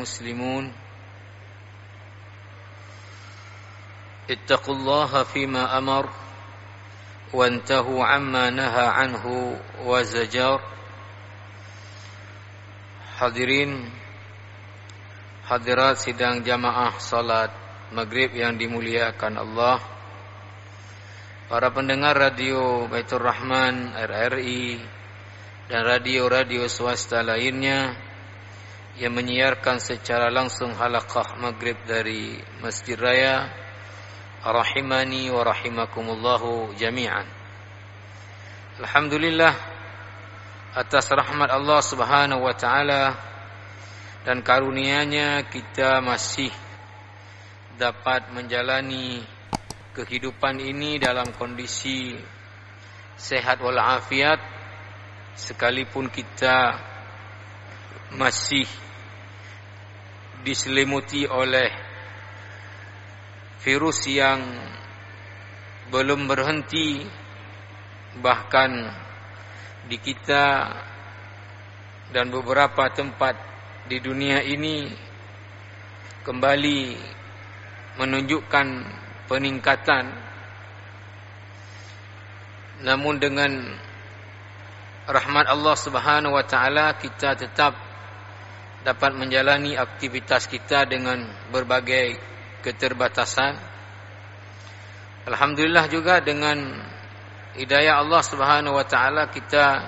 المسلمون اتقوا الله فيما أمر وانتهوا عما نهى عنه وزجر. Hadirin hadirat sidang jamaah salat maghrib yang dimuliakan Allah, para pendengar radio Baitur Rahman RRI dan radio-radio swasta lainnya yang menyiarkan secara langsung halaqah maghrib dari Masjid Raya, rahimani wa rahimakumullahu jami'an. Alhamdulillah atas rahmat Allah Subhanahu wa taala dan karunia-Nya kita masih dapat menjalani kehidupan ini dalam kondisi sehat walafiat, sekalipun kita masih diselimuti oleh virus yang belum berhenti, bahkan di kita dan beberapa tempat di dunia ini kembali menunjukkan peningkatan. Namun dengan rahmat Allah Subhanahu wa taala kita tetap dapat menjalani aktivitas kita dengan berbagai keterbatasan. Alhamdulillah juga dengan hidayah Allah Subhanahu wa taala kita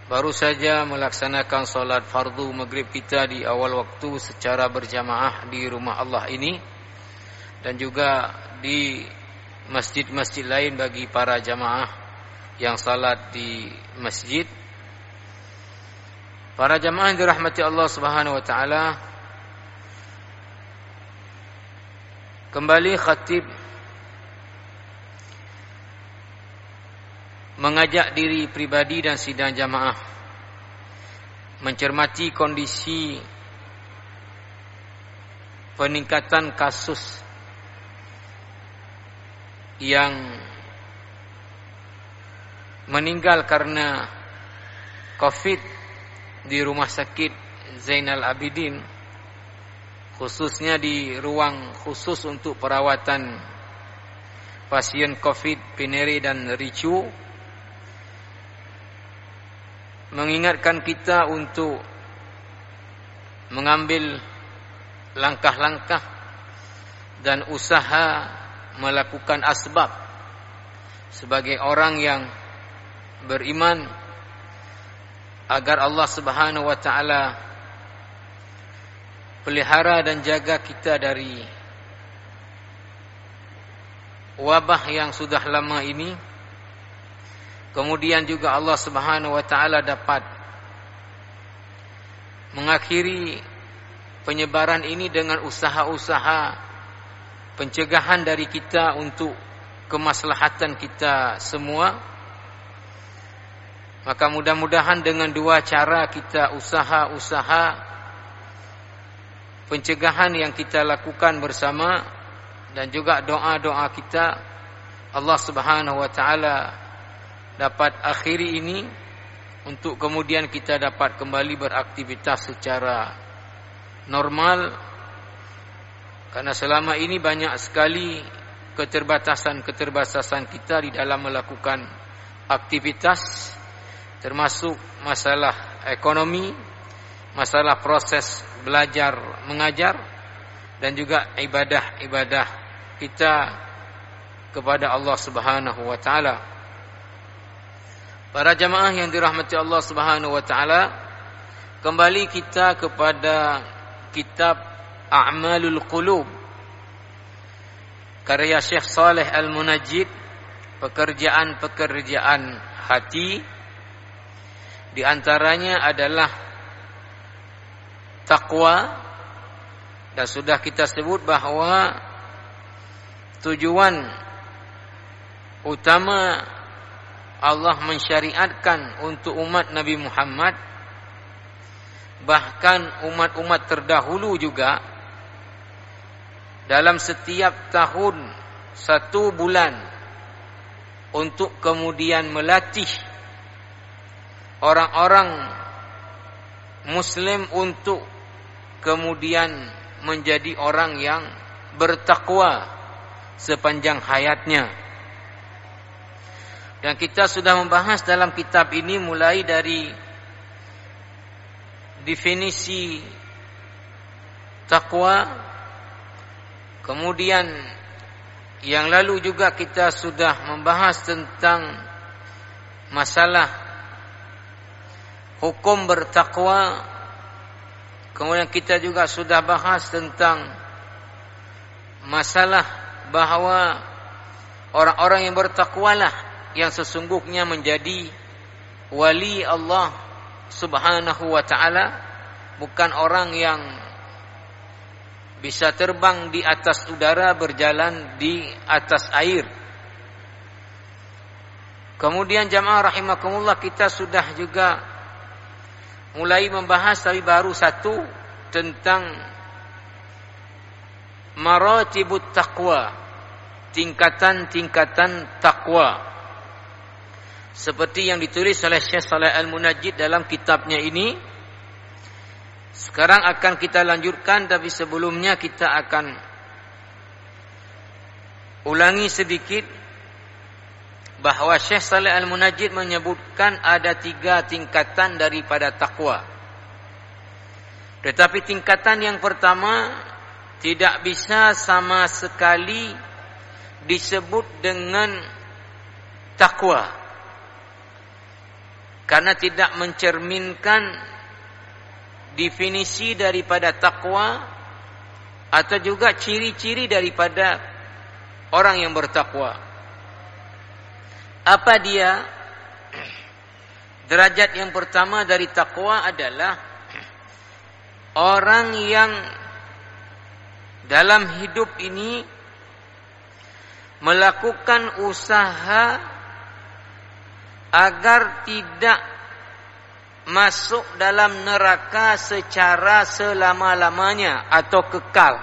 baru saja melaksanakan solat fardu maghrib kita di awal waktu secara berjamaah di rumah Allah ini, dan juga di masjid-masjid lain bagi para jamaah yang salat di masjid. Para jamaah yang dirahmati Allah Subhanahu wa taala, kembali khatib mengajak diri pribadi dan sidang jamaah mencermati kondisi peningkatan kasus yang meninggal karena COVID di Rumah Sakit Zainal Abidin, khususnya di ruang khusus untuk perawatan pasien COVID Pinere dan Ricu, mengingatkan kita untuk mengambil langkah-langkah dan usaha melakukan asbab sebagai orang yang beriman, agar Allah Subhanahu wa taala pelihara dan jaga kita dari wabah yang sudah lama ini. Kemudian juga Allah Subhanahu wa taala dapat mengakhiri penyebaran ini dengan usaha-usaha pencegahan dari kita untuk kemaslahatan kita semua. Maka mudah-mudahan dengan dua cara kita usaha-usaha pencegahan yang kita lakukan bersama dan juga doa-doa kita, Allah Subhanahu wa taala dapat akhiri ini untuk kemudian kita dapat kembali beraktivitas secara normal. Karena selama ini banyak sekali keterbatasan kita di dalam melakukan aktivitas, termasuk masalah ekonomi, masalah proses belajar mengajar, dan juga ibadah-ibadah kita kepada Allah Subhanahu wa taala. Para jamaah yang dirahmati Allah Subhanahu wa taala, kembali kita kepada kitab A'malul Qulub karya Syekh Saleh Al-Munajjid, pekerjaan-pekerjaan hati. Di antaranya adalah takwa, dan sudah kita sebut bahwa tujuan utama Allah mensyariatkan untuk umat Nabi Muhammad, bahkan umat-umat terdahulu juga, dalam setiap tahun 1 bulan untuk kemudian melatih orang-orang Muslim untuk kemudian menjadi orang yang bertakwa sepanjang hayatnya. Dan kita sudah membahas dalam kitab ini mulai dari definisi takwa, kemudian yang lalu juga kita sudah membahas tentang masalah hukum bertakwa. Kemudian kita juga sudah bahas tentang masalah bahawa orang-orang yang bertakwalah yang sesungguhnya menjadi wali Allah Subhanahu wa ta'ala, bukan orang yang bisa terbang di atas udara, berjalan di atas air. Kemudian jamaah rahimakumullah, kita sudah juga mulai membahas, tapi baru satu, tentang maratibut taqwa, tingkatan-tingkatan takwa, seperti yang ditulis oleh Syekh Shalih Al-Munajjid dalam kitabnya ini. Sekarang akan kita lanjutkan, tapi sebelumnya kita akan ulangi sedikit bahawa Syekh Shalih Al-Munajjid menyebutkan ada 3 tingkatan daripada takwa. Tetapi tingkatan yang pertama tidak bisa sama sekali disebut dengan takwa, karena tidak mencerminkan definisi daripada takwa atau juga ciri-ciri daripada orang yang bertakwa. Apa dia? Derajat yang pertama dari takwa adalah orang yang dalam hidup ini melakukan usaha agar tidak masuk dalam neraka secara selama-lamanya atau kekal.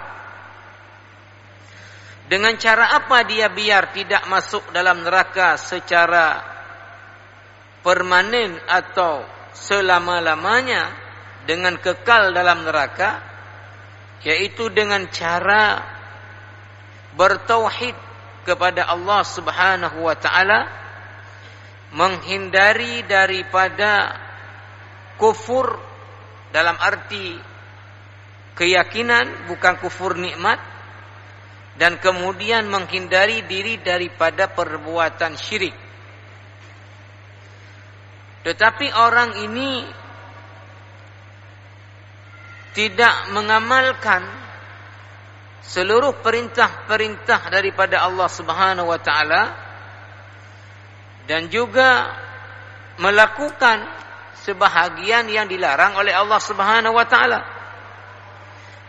Dengan cara apa dia biar tidak masuk dalam neraka secara permanen atau selama-lamanya dengan kekal dalam neraka? Yaitu dengan cara bertauhid kepada Allah Subhanahu wa ta'ala, menghindari daripada kufur dalam arti keyakinan, bukan kufur nikmat, dan kemudian menghindari diri daripada perbuatan syirik. Tetapi orang ini tidak mengamalkan seluruh perintah-perintah daripada Allah Subhanahu wa ta'ala, dan juga melakukan sebahagian yang dilarang oleh Allah Subhanahu wa ta'ala.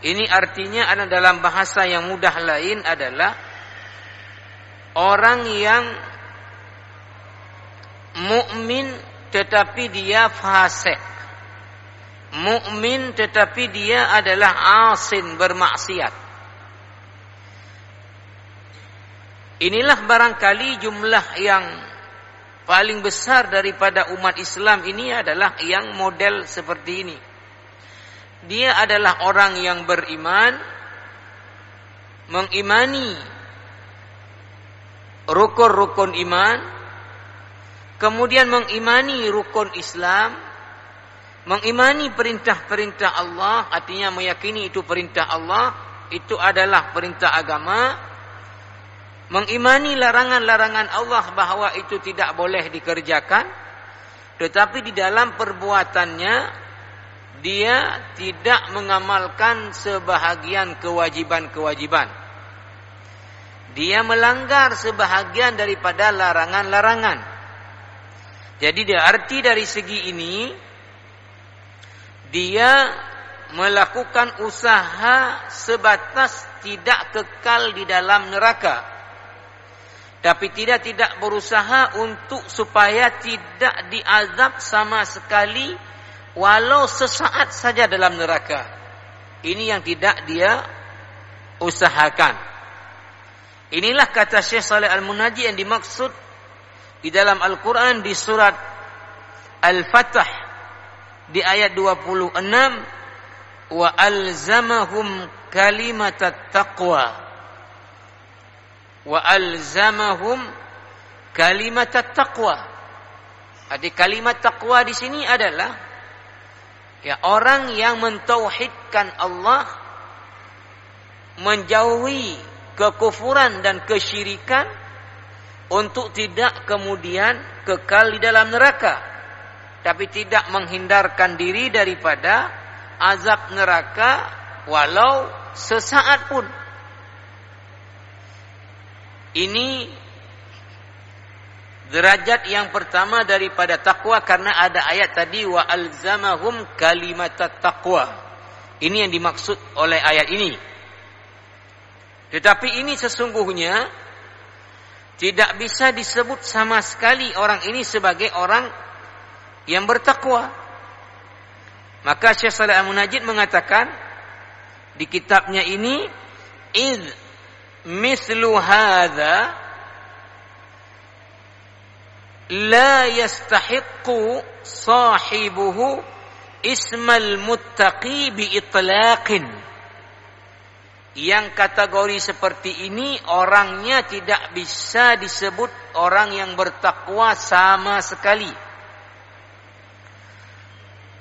Ini artinya dalam bahasa yang mudah lain adalah orang yang mukmin tetapi dia fasik, mukmin tetapi dia adalah asin, bermaksiat. Inilah barangkali jumlah yang paling besar daripada umat Islam ini adalah yang model seperti ini. Dia adalah orang yang beriman, mengimani rukun-rukun iman, kemudian mengimani rukun Islam, mengimani perintah-perintah Allah, artinya meyakini itu perintah Allah, itu adalah perintah agama. Mengimani larangan-larangan Allah bahawa itu tidak boleh dikerjakan, tetapi di dalam perbuatannya dia tidak mengamalkan sebahagian kewajiban-kewajiban. Dia melanggar sebahagian daripada larangan-larangan. Jadi arti dari segi ini, dia melakukan usaha sebatas tidak kekal di dalam neraka, tapi tidak berusaha untuk supaya tidak diazab sama sekali, walau sesaat saja dalam neraka. Ini yang tidak dia usahakan. Inilah kata Syekh Shalih Al-Munajjid yang dimaksud di dalam Al-Quran di surat Al-Fatah di ayat 26. wa alzamahum kalimatat taqwa. Wa alzamahum kalimatat taqwa. Jadi kalimat taqwa di sini adalah ya orang yang mentauhidkan Allah, menjauhi kekufuran dan kesyirikan untuk tidak kemudian kekal di dalam neraka, tapi tidak menghindarkan diri daripada azab neraka walau sesaat pun. Ini derajat yang pertama daripada takwa, karena ada ayat tadi wa alzamahum kalimatat taqwa. Ini yang dimaksud oleh ayat ini. Tetapi ini sesungguhnya tidak bisa disebut sama sekali orang ini sebagai orang yang bertakwa. Maka Syekh Shalih Al-Munajjid mengatakan di kitabnya ini, id mislu hadza la yastahiqqu sahibuhu ismal muttaqi bi itlaqin. Yang kategori seperti ini orangnya tidak bisa disebut orang yang bertakwa sama sekali.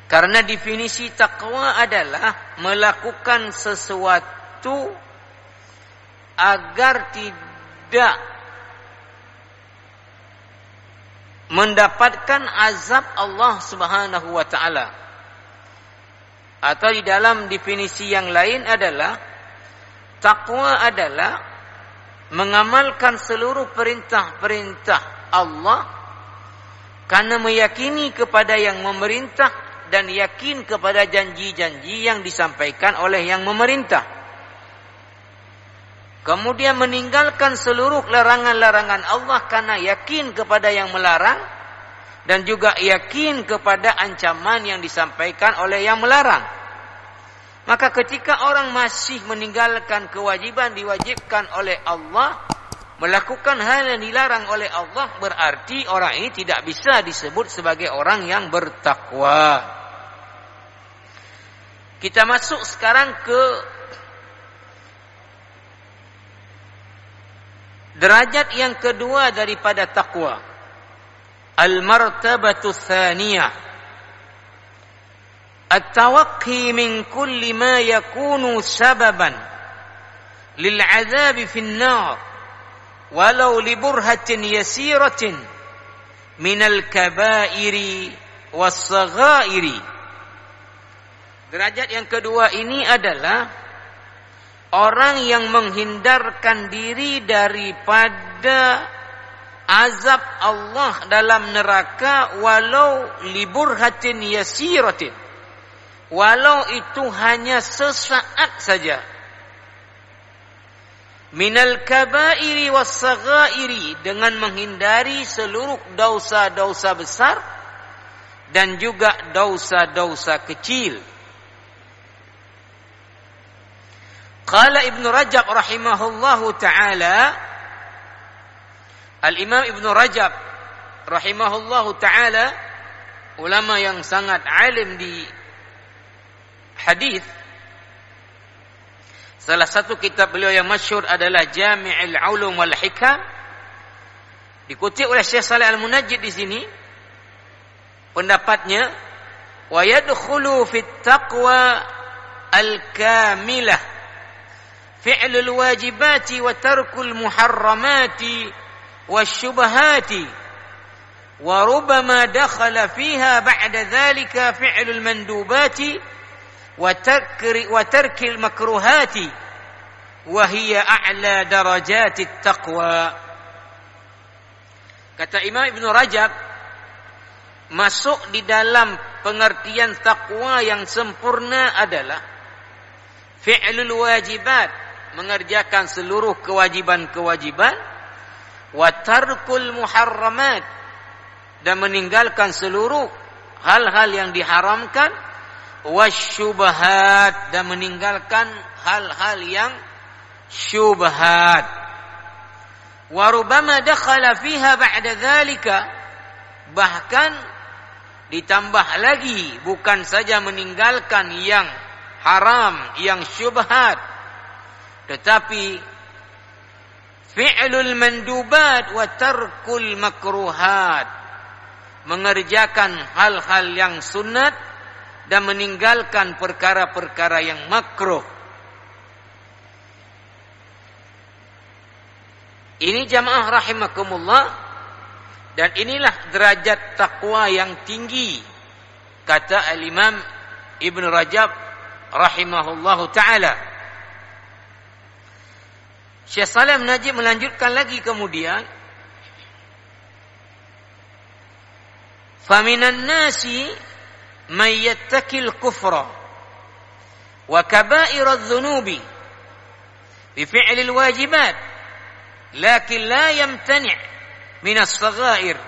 Karena definisi takwa adalah melakukan sesuatu agar tidak mendapatkan azab Allah Subhanahu wa taala. Atau di dalam definisi yang lain adalah takwa adalah mengamalkan seluruh perintah-perintah Allah karena meyakini kepada yang memerintah dan yakin kepada janji-janji yang disampaikan oleh yang memerintah. Kemudian meninggalkan seluruh larangan-larangan Allah karena yakin kepada yang melarang dan juga yakin kepada ancaman yang disampaikan oleh yang melarang. Maka ketika orang masih meninggalkan kewajiban diwajibkan oleh Allah, melakukan hal yang dilarang oleh Allah, berarti orang ini tidak bisa disebut sebagai orang yang bertakwa. Kita masuk sekarang ke derajat yang kedua daripada takwa. Al-martabatu tsaniyah. At-tawaqqi min kulli ma yakunu sababan lil 'adzabi fin nar walau li burhatin yasiratin min al-kaba'iri was-saghairi. Derajat yang kedua ini adalah orang yang menghindarkan diri daripada azab Allah dalam neraka walau liburhatin yasiratin, walau itu hanya sesaat saja. Minal kabairi was-saghairi, dengan menghindari seluruh dosa-dosa besar dan juga dosa-dosa kecil. Qala Ibn Rajab rahimahullahu ta'ala, Al-Imam Ibn Rajab rahimahullahu ta'ala, ulama yang sangat alim di hadis. Salah satu kitab beliau yang masyhur adalah Jami'ul Ulum wal Hikam. Dikutip oleh Syekh Shalih Al-Munajjid di sini pendapatnya, wa yadkhulu fit taqwa al-kamilah fi'lul wajibati wa tarkul muharramati wasyubahati wa rubbama dakhala fiha ba'da dhalika fi'lul mandubati wa tarkil makruhati wa hiya a'la darajatit taqwa. Kata Imam Ibn Rajab, masuk di dalam pengertian takwa yang sempurna adalah fi'lul wajibat, mengerjakan seluruh kewajiban-kewajiban, wa tarkul muharramat, dan meninggalkan seluruh hal-hal yang diharamkan, wasyubahat, dan meninggalkan hal-hal yang syubhat. Wa rubbama dakhala fiha ba'da dzalika, bahkan ditambah lagi, bukan saja meninggalkan yang haram, yang syubhat. Tetapi fi'lul mandubat wa tarkul makruhat, mengerjakan hal-hal yang sunat dan meninggalkan perkara-perkara yang makruh. Ini jamaah rahimakumullah, dan inilah derajat takwa yang tinggi, kata al-Imam Ibn Rajab rahimahullahu ta'ala. Syekh Shalih Najib melanjutkan lagi kemudian, faminan nasi man yattakil kufra wa kaba'irad dhunubi bi fi'lil wajibat lakin la yamtani' min as-saghair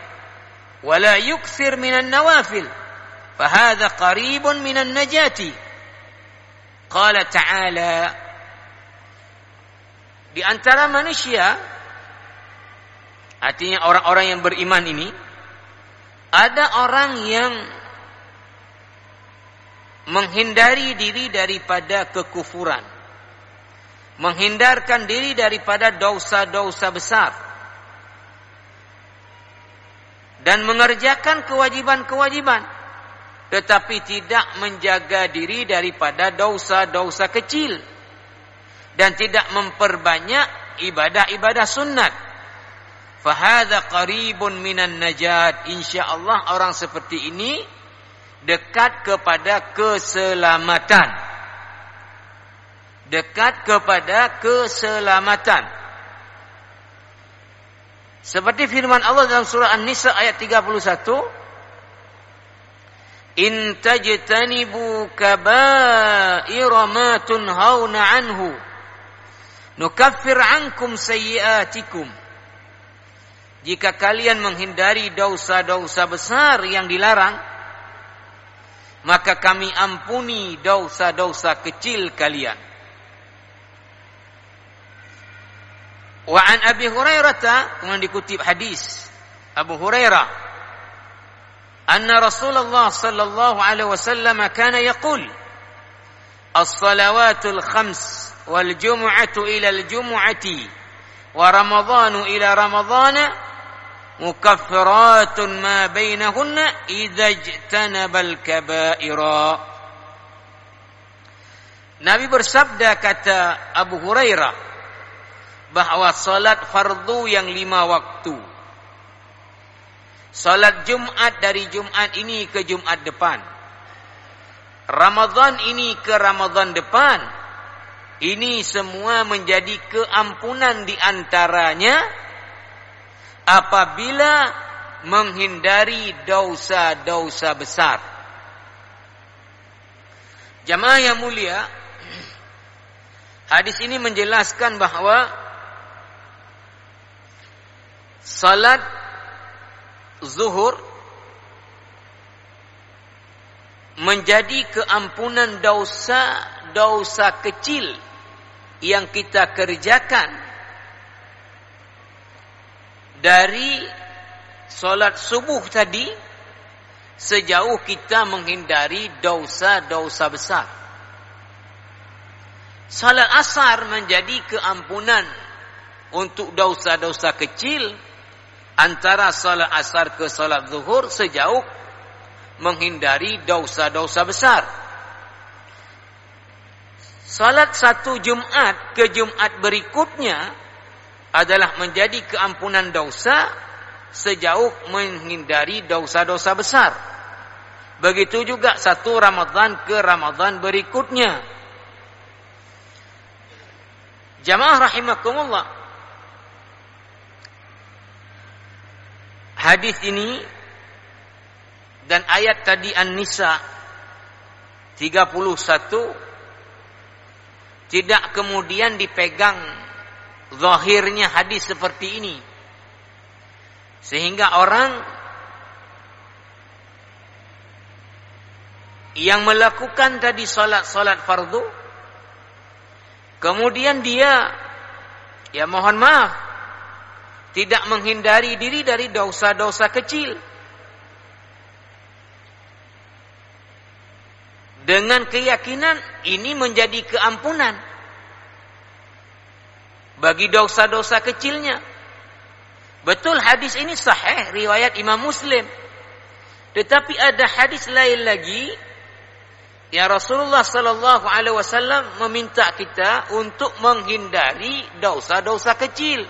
wa la yukthir min an-nawafil fahadha qaribun min an-najati. Qala ta'ala, di antara manusia, artinya orang-orang yang beriman ini, ada orang yang menghindari diri daripada kekufuran, menghindarkan diri daripada dosa-dosa besar, dan mengerjakan kewajiban-kewajiban, tetapi tidak menjaga diri daripada dosa-dosa kecil, dan tidak memperbanyak ibadah-ibadah sunat. Fahadha qaribun minan najat. InsyaAllah orang seperti ini dekat kepada keselamatan. Dekat kepada keselamatan. Seperti firman Allah dalam surah An-Nisa ayat 31, in tajtanibu kaba'ira ma tunhauna anhu nukaffir ankum sayyi'atikum. Jika kalian menghindari dosa-dosa besar yang dilarang, maka kami ampuni dosa-dosa kecil kalian. Wa an Abi Hurairah, kemudian dikutip hadis Abu Hurairah, anna Rasulullah sallallahu alaihi wasallam kana yaqul, as-salawatul khams wal jumu'atu ila al-jumu'ati wa ramadhanu ila ramadhana mukaffiratun ma bainahunna idza ijtanabal kaba'ira. Nabi bersabda, kata Abu Hurairah, bahwa salat fardu yang 5 waktu, salat Jumat dari Jumat ini ke Jumat depan, Ramadan ini ke Ramadan depan, ini semua menjadi keampunan di antaranya apabila menghindari dosa-dosa besar. Jamaah yang mulia, hadis ini menjelaskan bahwa salat zuhur menjadi keampunan dosa-dosa kecil yang kita kerjakan dari solat subuh tadi, sejauh kita menghindari dosa-dosa besar. Salat asar menjadi keampunan untuk dosa-dosa kecil antara salat asar ke salat zuhur, sejauh menghindari dosa-dosa besar. Salat satu Jumat ke Jumat berikutnya adalah menjadi keampunan dosa sejauh menghindari dosa-dosa besar. Begitu juga satu Ramadan ke Ramadan berikutnya. Jamaah rahimakumullah, hadis ini dan ayat tadi An-Nisa 31 tidak kemudian dipegang zahirnya hadis seperti ini, sehingga orang yang melakukan tadi salat fardu, kemudian dia, ya mohon maaf, tidak menghindari diri dari dosa-dosa kecil, dengan keyakinan ini menjadi keampunan bagi dosa-dosa kecilnya. Betul hadis ini sahih riwayat Imam Muslim. Tetapi ada hadis lain lagi yang Rasulullah sallallahu alaihi wasallam meminta kita untuk menghindari dosa-dosa kecil.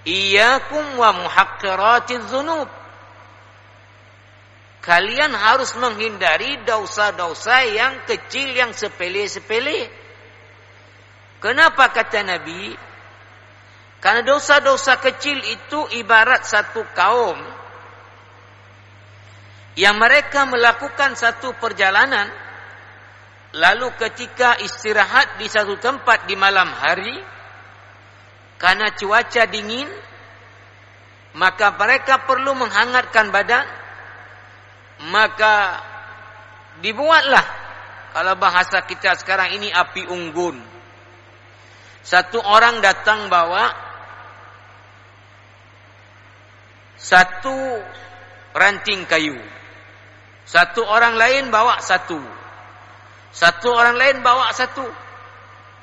Iyyakum wa muhaqqiratiz dzunub. Kalian harus menghindari dosa-dosa yang kecil, yang sepele-sepele. Kenapa kata Nabi? Karena dosa-dosa kecil itu ibarat satu kaum yang mereka melakukan satu perjalanan, lalu ketika istirahat di satu tempat di malam hari, karena cuaca dingin, maka mereka perlu menghangatkan badan, maka dibuatlah, kalau bahasa kita sekarang ini, api unggun. Satu orang datang bawa satu ranting kayu, satu orang lain bawa satu, satu orang lain bawa satu.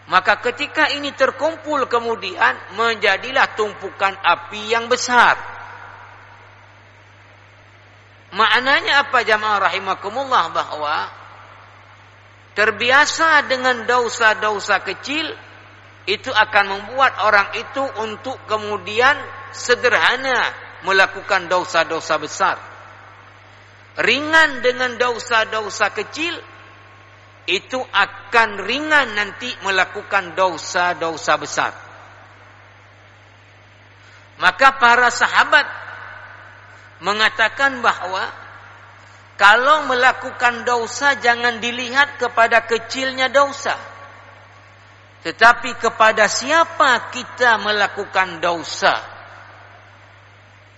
Maka ketika ini terkumpul kemudian menjadilah tumpukan api yang besar. Maknanya apa jamaah rahimakumullah? Bahwa terbiasa dengan dosa-dosa kecil itu akan membuat orang itu untuk kemudian sederhana melakukan dosa-dosa besar. Ringan dengan dosa-dosa kecil, itu akan ringan nanti melakukan dosa-dosa besar. Maka para sahabat mengatakan bahwa kalau melakukan dosa jangan dilihat kepada kecilnya dosa, tetapi kepada siapa kita melakukan dosa.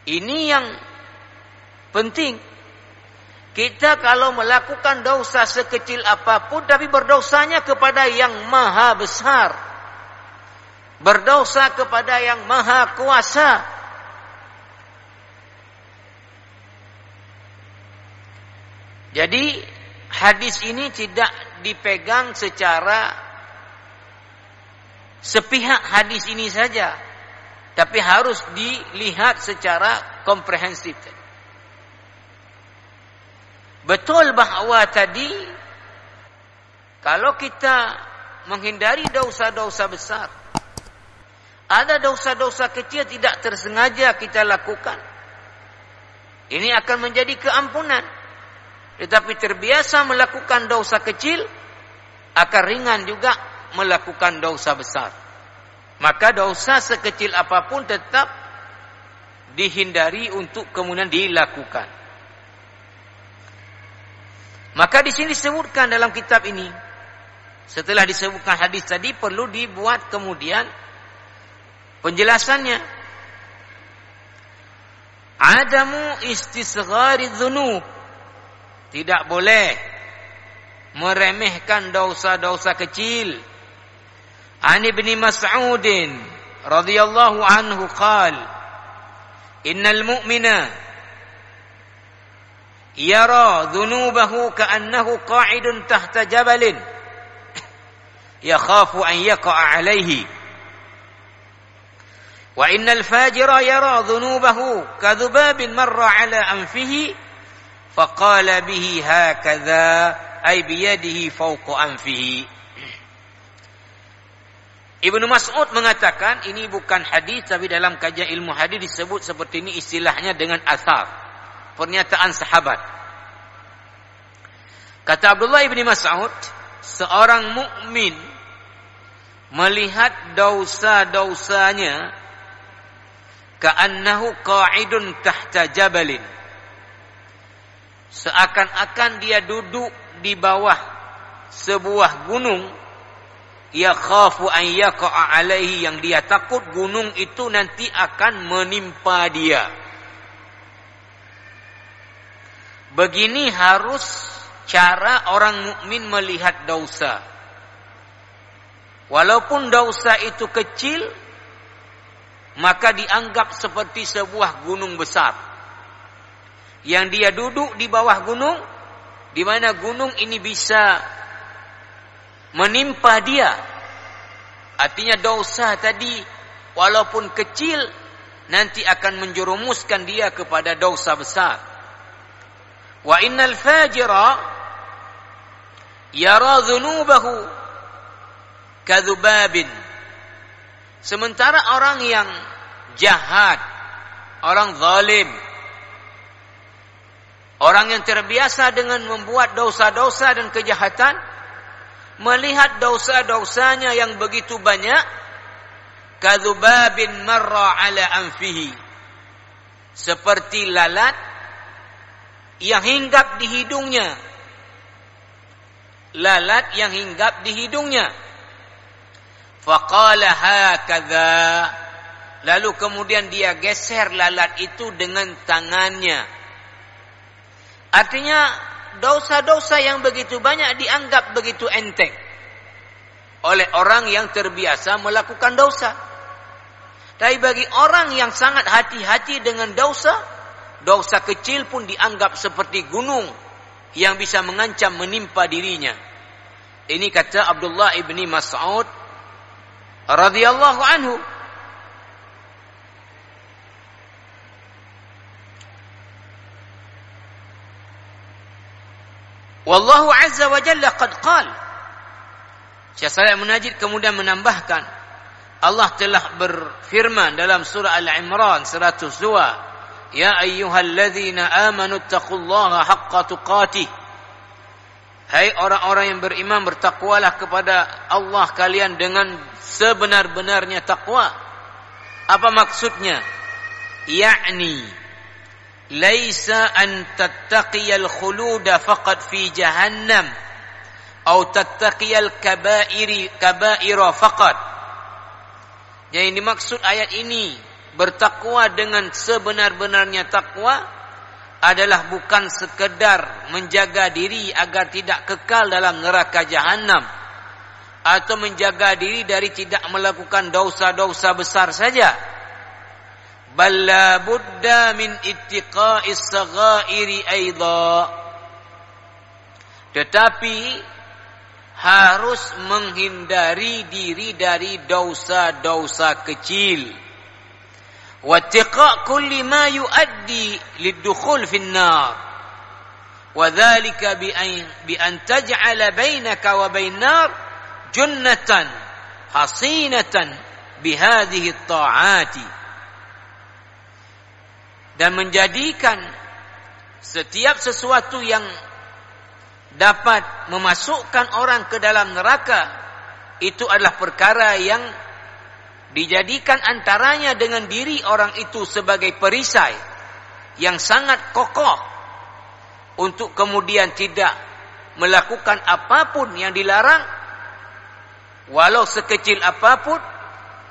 Ini yang penting. Kita kalau melakukan dosa sekecil apapun, tapi berdosanya kepada yang maha besar, berdosa kepada yang maha kuasa. Jadi hadis ini tidak dipegang secara sepihak hadis ini saja, tapi harus dilihat secara komprehensif. Betul bahwa tadi kalau kita menghindari dosa-dosa besar, ada dosa-dosa kecil tidak tersengaja kita lakukan, ini akan menjadi keampunan. Tetapi terbiasa melakukan dosa kecil, akan ringan juga melakukan dosa besar. Maka dosa sekecil apapun tetap dihindari untuk kemudian dilakukan. Maka di sini disebutkan dalam kitab ini, setelah disebutkan hadis tadi, perlu dibuat kemudian penjelasannya. Adamu istisghari dzunub, tidak boleh meremehkan dosa-dosa kecil. An Ibnu Mas'ud radhiyallahu anhu qala, innal mu'mina yara dhunubahu ka'annahu qa'idun tahta jabalin yakhafu an yaqa'a alayhi, wa innal fajira yara dhunubahu kadhubabin marra ala anfihi faqala bihi hakadha ay biyadihi fawqa anfihi. Ibnu Mas'ud mengatakan, ini bukan hadis tapi dalam kajian ilmu hadis disebut seperti ini, istilahnya dengan athar, pernyataan sahabat. Kata Abdullah ibn Mas'ud, seorang mukmin melihat dosa-dosanya ka'annahu qa'idun tahta jabalin, seakan-akan dia duduk di bawah sebuah gunung, yakhafu an yaqa'a alaihi, yang dia takut gunung itu nanti akan menimpa dia. Begini harus cara orang mukmin melihat dosa. Walaupun dosa itu kecil, maka dianggap seperti sebuah gunung besar yang dia duduk di bawah gunung di mana gunung ini bisa menimpa dia. Artinya dosa tadi walaupun kecil nanti akan menjerumuskan dia kepada dosa besar. Wa innal fajira yara dhunubahu kadhubabin. Sementara orang yang jahat, orang zalim, orang yang terbiasa dengan membuat dosa-dosa dan kejahatan, melihat dosa-dosanya yang begitu banyak, kadhubabin marra ala anfihi, seperti lalat yang hinggap di hidungnya. Lalat yang hinggap di hidungnya. Faqala hakadha, lalu kemudian dia geser lalat itu dengan tangannya. Artinya dosa-dosa yang begitu banyak dianggap begitu enteng oleh orang yang terbiasa melakukan dosa. Tapi bagi orang yang sangat hati-hati dengan dosa, dosa kecil pun dianggap seperti gunung yang bisa mengancam menimpa dirinya. Ini kata Abdullah ibni Mas'ud radhiyallahu anhu. Wallahu azza wa jalla qad qala. Syekh Shalih Al-Munajjid kemudian menambahkan, Allah telah berfirman dalam surah Al-Imran 102, ya ayyuhalladzina amanu taqullaha haqqa tuqatih. Hai orang-orang yang beriman, bertakwalah kepada Allah kalian dengan sebenar-benarnya takwa. Apa maksudnya? Ya'ni laisa an tattaqiyal khuluda faqat fi jahannam atau tattaqiyal kaba'ira faqat. Yang dimaksud ayat ini, bertakwa dengan sebenar-benarnya takwa adalah bukan sekedar menjaga diri agar tidak kekal dalam neraka jahanam, atau menjaga diri dari tidak melakukan dosa-dosa besar saja. Bal la budda min ittiqa'is saghairi aidha. Tetapi harus menghindari diri dari dosa-dosa kecil. واتقاء كل ما يؤدي للدخول في النار وذلك بأن تجعل بينك وبين النار جنة حصينة بهذه الطاعات, dan menjadikan setiap sesuatu yang dapat memasukkan orang ke dalam neraka itu adalah perkara yang dijadikan antaranya dengan diri orang itu sebagai perisai yang sangat kokoh untuk kemudian tidak melakukan apapun yang dilarang, walau sekecil apapun,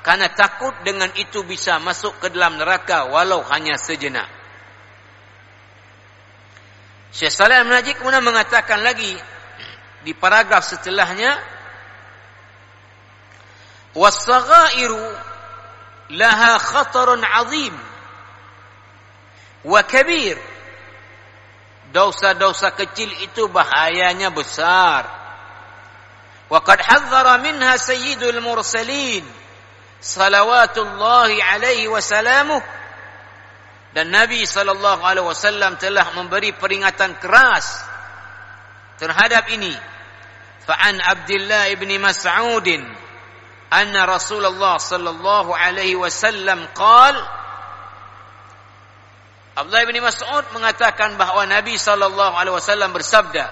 karena takut dengan itu bisa masuk ke dalam neraka walau hanya sejenak. Syekh Shalih Al-Munajjid kemudian mengatakan lagi di paragraf setelahnya, was-saghairu laha khatarun 'azim wa kabir. Dosa-dosa kecil itu bahayanya besar. Wa qad hadzara minha sayyidul mursalin salawatullahi alaihi wasallamuh, dan Nabi sallallahu alaihi wasallam telah memberi peringatan keras terhadap ini. Fa'an Abdullah ibni Mas'udin anna Rasulullah sallallahu alaihi wasallam qala, Abdullah bin Mas'ud mengatakan bahwa Nabi sallallahu alaihi wasallam bersabda,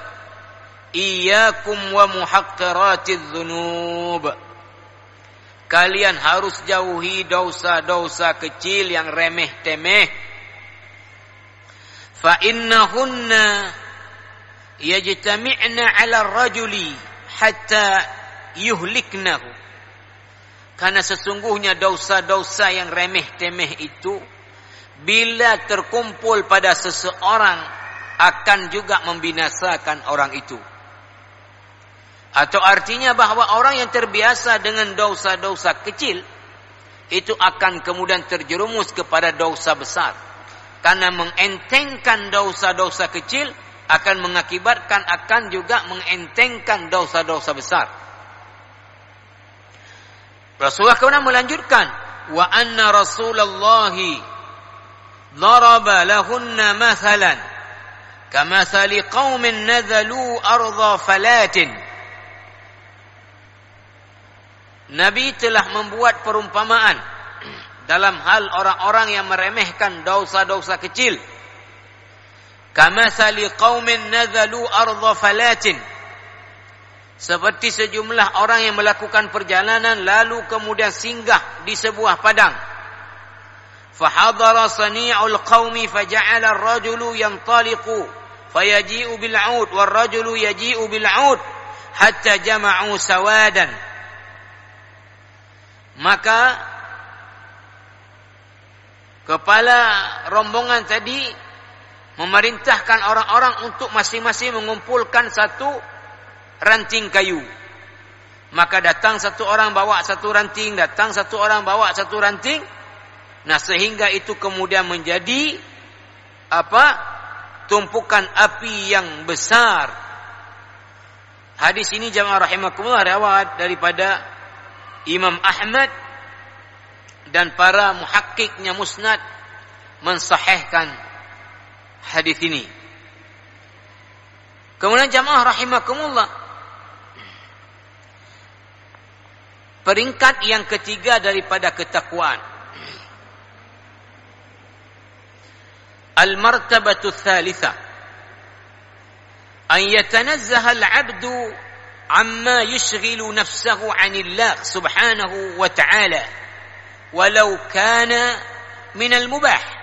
iyyakum wa muhaqqiratiz dzunub. Kalian harus jauhi dosa-dosa kecil yang remeh-temeh. Fa innahunna yajtami'na 'ala ar-rajuli hatta yuhliknahu. Karena sesungguhnya dosa-dosa yang remeh-temeh itu bila terkumpul pada seseorang akan juga membinasakan orang itu. Atau artinya bahwa orang yang terbiasa dengan dosa-dosa kecil itu akan kemudian terjerumus kepada dosa besar. Karena mengentengkan dosa-dosa kecil akan mengakibatkan, akan juga mengentengkan dosa-dosa besar. Rasulullah kemudian melanjutkan, wa anna Rasulullahi daraba lahunna mathalan kamathali qaumin nadhalu ardha falatin. Nabi telah membuat perumpamaan dalam hal orang-orang yang meremehkan dosa-dosa kecil. Kamathali qaumin nadhalu ardha falatin, seperti sejumlah orang yang melakukan perjalanan lalu kemudian singgah di sebuah padang. Fahadara sani'ul qaumi faja'ala ar-rajulu yantaliqu fayaji'u bil 'ud war-rajulu yaji'u bil 'ud hatta jama'u sawadan. Maka kepala rombongan tadi memerintahkan orang-orang untuk masing-masing mengumpulkan satu ranting kayu. Maka datang satu orang bawa satu ranting, datang satu orang bawa satu ranting. Nah, sehingga itu kemudian menjadi tumpukan api yang besar. Hadis ini jamaah rahimakumullah riwayat daripada Imam Ahmad dan para muhakkiknya musnad mensahihkan hadis ini. Kemudian jamaah rahimakumullah, peringkat yang ketiga daripada ketakwaan, al-martabatu tsalitsa, an yatanazzaha al-'abdu amma yushghilu nafsahu 'anillah subhanahu wa ta'ala walau kana min al-mubah.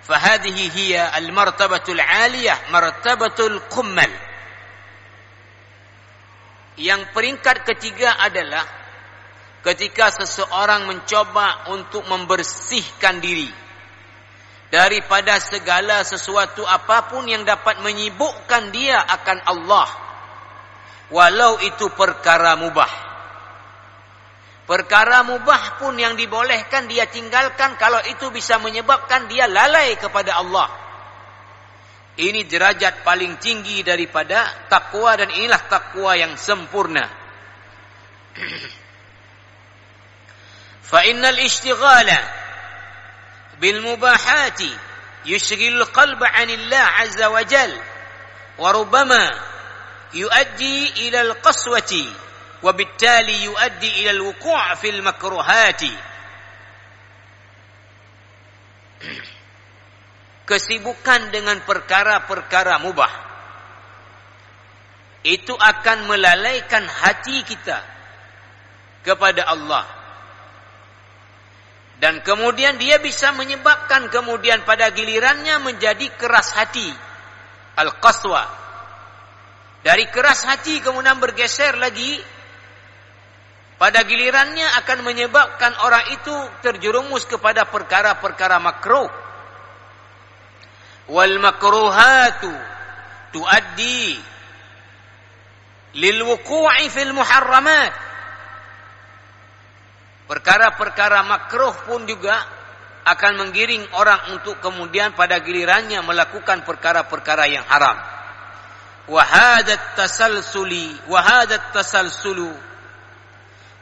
فهذه هي المرتبة العالية مرتبة القمل. Yang peringkat ketiga adalah ketika seseorang mencoba untuk membersihkan diri daripada segala sesuatu apapun yang dapat menyibukkan dia akan Allah, walau itu perkara mubah. Perkara mubah pun yang dibolehkan dia tinggalkan kalau itu bisa menyebabkan dia lalai kepada Allah. Ini derajat paling tinggi daripada takwa, dan inilah takwa yang sempurna. Fa innal ishtighala bil mubahati yushghil qalba 'anillah 'azza wa jal wa rubbama yuaddi ila al-qaswati وبالتالي يؤدي إلى الوقوع في المكروهات. Kesibukan dengan perkara-perkara mubah itu akan melalaikan hati kita kepada Allah, dan kemudian dia bisa menyebabkan kemudian pada gilirannya menjadi keras hati, al-qaswa. Dari keras hati kemudian bergeser lagi, pada gilirannya akan menyebabkan orang itu terjerumus kepada perkara-perkara makruh. Wal makruhatu tuaddi lil wuqu'i fil muharramat. Perkara-perkara makruh pun juga akan menggiring orang untuk kemudian pada gilirannya melakukan perkara-perkara yang haram. Wa hadat tasalsulu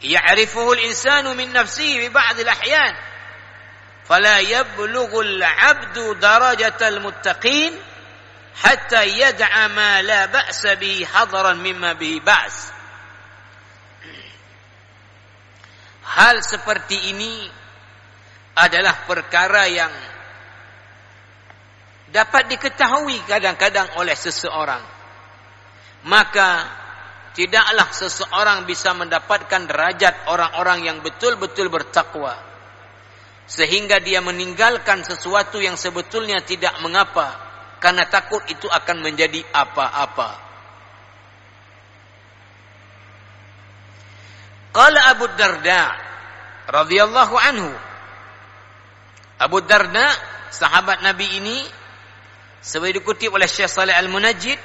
يعرفه الإنسان من نفسه ببعض الأحيان فلا يبلغ العبد درجة المتقين حتى يدع ما لا بأس به حذرا مما به بأس. Hal seperti ini adalah perkara yang dapat diketahui kadang-kadang oleh seseorang. Maka tidaklah seseorang bisa mendapatkan derajat orang-orang yang betul-betul bertakwa sehingga dia meninggalkan sesuatu yang sebetulnya tidak mengapa karena takut itu akan menjadi apa-apa. Qala Abu Darda radhiyallahu anhu. Abu Darda, sahabat Nabi ini, seperti dikutip oleh Syekh Shalih Al-Munajjid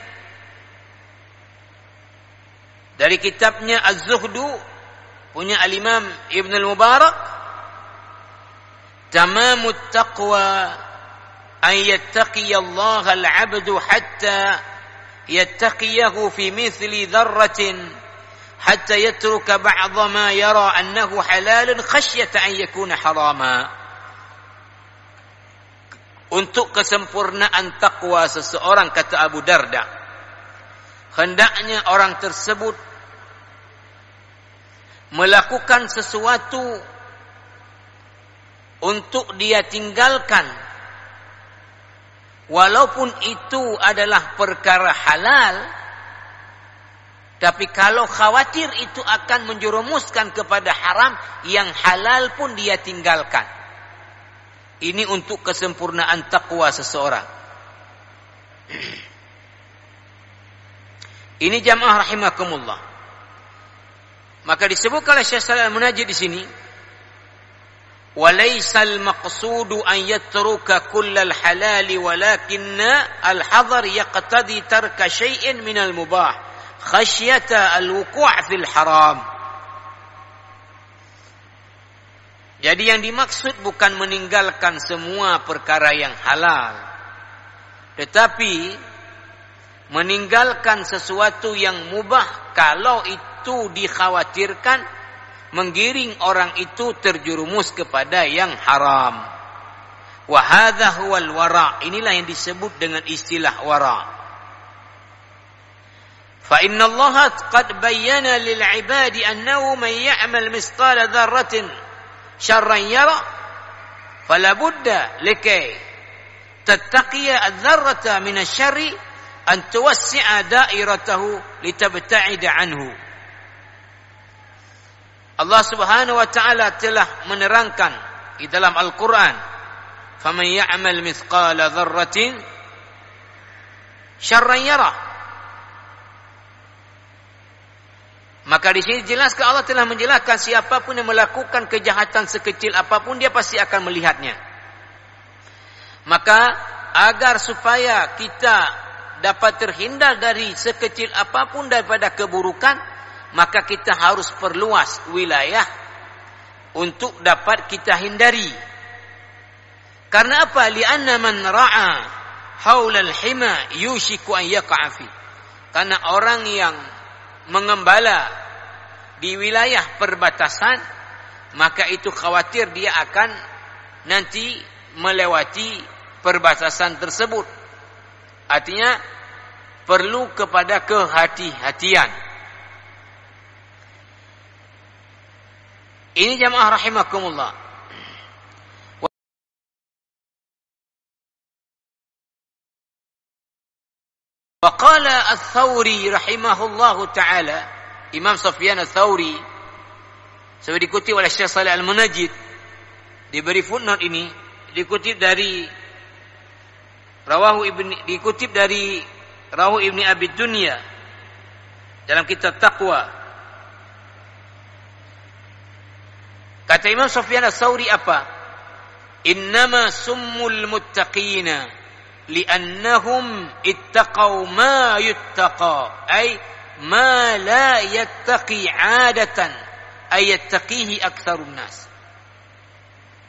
dari kitabnya Az-Zuhdu punya Al-Imam Ibn Al-Mubarak, tamamut taqwa an yattaqiyallaha al-'abdu hatta yattaqiyahu fi mithli dharratin hatta yatruka ba'dha ma yara annahu halalun khasyata an yakuna harama. Untuk kesempurnaan takwa seseorang, kata Abu Darda, hendaknya orang tersebut melakukan sesuatu untuk dia tinggalkan, walaupun itu adalah perkara halal, tapi kalau khawatir itu akan menjerumuskan kepada haram, yang halal pun dia tinggalkan. Ini untuk kesempurnaan takwa seseorang. Ini jamaah rahimakumullah. Maka disebutkan oleh Syekh Shalih Al-Munajjid di sini, "Walaysa al-maqsudu an yatruka kullal halal walakinna al-hadar yaqtadi tarka syai'in minal mubah khasyata al-wuqu' fil haram." Jadi yang dimaksud bukan meninggalkan semua perkara yang halal, tetapi meninggalkan sesuatu yang mubah kalau itu dikhawatirkan menggiring orang itu terjerumus kepada yang haram. Wa hadza huwal wara'. Inilah yang disebut dengan istilah wara'. Fa inna Allah qad bayyana lil 'ibadi annahu man ya'mal mithqala dzarratin syarran yara fala budda likay tattaqiya adh-dharrata min asy-syarri an tuwassi'a da'iratahu litabta'ida anhu. Allah Subhanahu wa taala telah menerangkan di dalam Al-Qur'an, faman ya'mal mithqala dzarratin syarran yara. Maka di sini jelaskan, Allah telah menjelaskan siapapun yang melakukan kejahatan sekecil apapun, dia pasti akan melihatnya. Maka agar supaya kita dapat terhindar dari sekecil apapun daripada keburukan, maka kita harus perluas wilayah untuk dapat kita hindari. Karena apa? Li'anna man ra'a haulal hima yushiku an yaqa'a fi. Karena orang yang mengembala di wilayah perbatasan, maka itu khawatir dia akan nanti melewati perbatasan tersebut. Artinya perlu kepada kehati-hatian. Ini jamaah rahimakumullah. Wa qala Ats-Tsauri rahimahullahu taala, Imam Sufyan Ats-Tsauri seperti dikutip oleh Syekh Shalih Al-Munajjid, diberi footnote ini, dikutip dari Rawahu Ibni Abi Dunya dalam kitab Taqwa. Kata Imam Sufyan Ats-Tsauri apa? Innama summul muttaqina li'annahum ittaqaw ma yuttaqa, ay ma la yattaqi 'adatan ay yattaqihi aktsarun nas.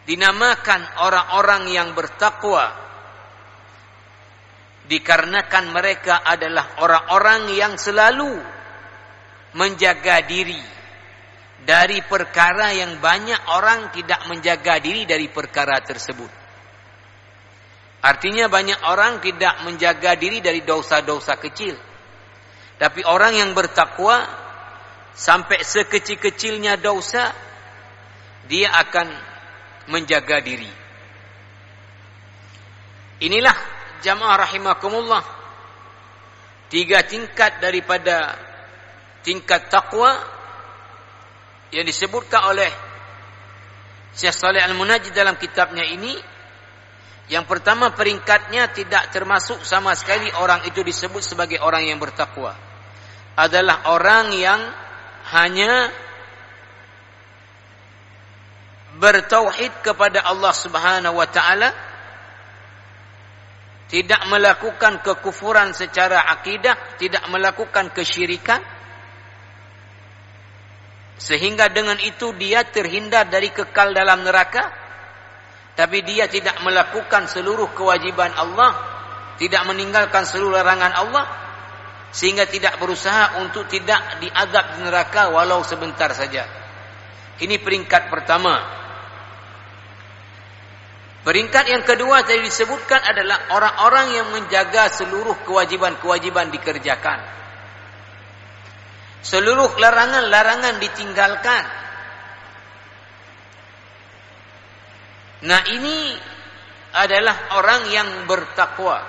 Dinamakan orang-orang yang bertakwa dikarenakan mereka adalah orang-orang yang selalu menjaga diri dari perkara yang banyak orang tidak menjaga diri dari perkara tersebut. Artinya banyak orang tidak menjaga diri dari dosa-dosa kecil. Tapi orang yang bertakwa, sampai sekecil-kecilnya dosa, dia akan menjaga diri. Inilah jamaah rahimakumullah, 3 tingkat daripada tingkat takwa yang disebutkan oleh Syekh Shalih Al-Munajjid dalam kitabnya ini. Yang pertama, peringkatnya tidak termasuk sama sekali orang itu disebut sebagai orang yang bertakwa. Adalah orang yang hanya bertauhid kepada Allah Subhanahu wa taala, tidak melakukan kekufuran secara akidah, tidak melakukan kesyirikan, sehingga dengan itu dia terhindar dari kekal dalam neraka. Tapi dia tidak melakukan seluruh kewajiban Allah, tidak meninggalkan seluruh larangan Allah, sehingga tidak berusaha untuk tidak diazab di neraka walau sebentar saja. Ini peringkat pertama. Peringkat yang kedua tadi disebutkan adalah orang-orang yang menjaga seluruh kewajiban-kewajiban dikerjakan. Seluruh larangan-larangan ditinggalkan. Nah, ini adalah orang yang bertakwa.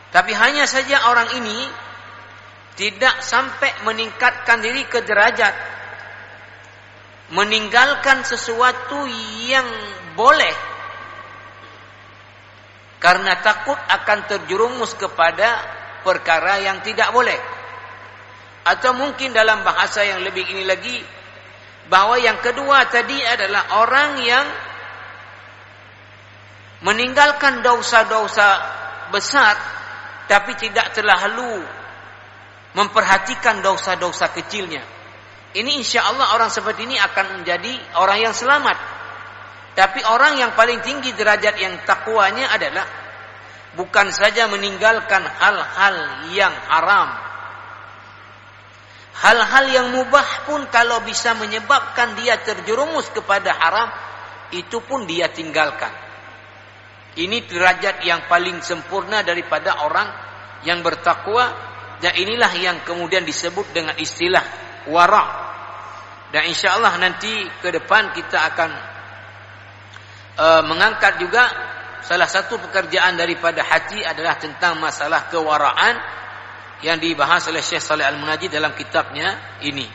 Tapi hanya saja orang ini tidak sampai meningkatkan diri ke derajat meninggalkan sesuatu yang boleh karena takut akan terjerumus kepada perkara yang tidak boleh. Atau mungkin dalam bahasa yang lebih ini lagi, bahwa yang kedua tadi adalah orang yang meninggalkan dosa-dosa besar tapi tidak terlalu memperhatikan dosa-dosa kecilnya. Ini insya Allah orang seperti ini akan menjadi orang yang selamat. Tapi orang yang paling tinggi derajat yang takwanya adalah bukan saja meninggalkan hal-hal yang haram, hal-hal yang mubah pun kalau bisa menyebabkan dia terjerumus kepada haram, itu pun dia tinggalkan. Ini derajat yang paling sempurna daripada orang yang bertakwa, dan inilah yang kemudian disebut dengan istilah wara'. Dan insyaallah nanti ke depan kita akan mengangkat juga salah satu pekerjaan daripada hati adalah tentang masalah kewaraan yang dibahas oleh Syekh Saleh Al-Munajjid dalam kitabnya ini.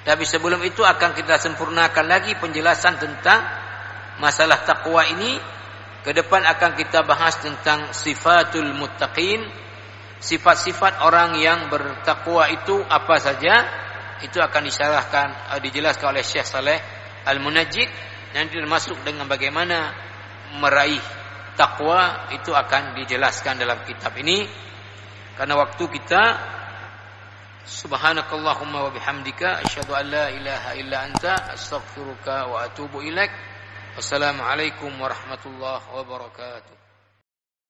Tapi sebelum itu akan kita sempurnakan lagi penjelasan tentang masalah takwa ini. Ke depan akan kita bahas tentang sifatul muttaqin, sifat-sifat orang yang bertakwa itu apa saja. Itu akan dijelaskan oleh Syekh Saleh Al-Munajjid. Nanti termasuk dengan bagaimana meraih takwa itu akan dijelaskan dalam kitab ini. Karena waktu kita, subhanakallahumma wa bihamdika asyhadu an la ilaha illa anta astaghfiruka wa atubu ilaik. Wassalamualaikum warahmatullahi wabarakatuh.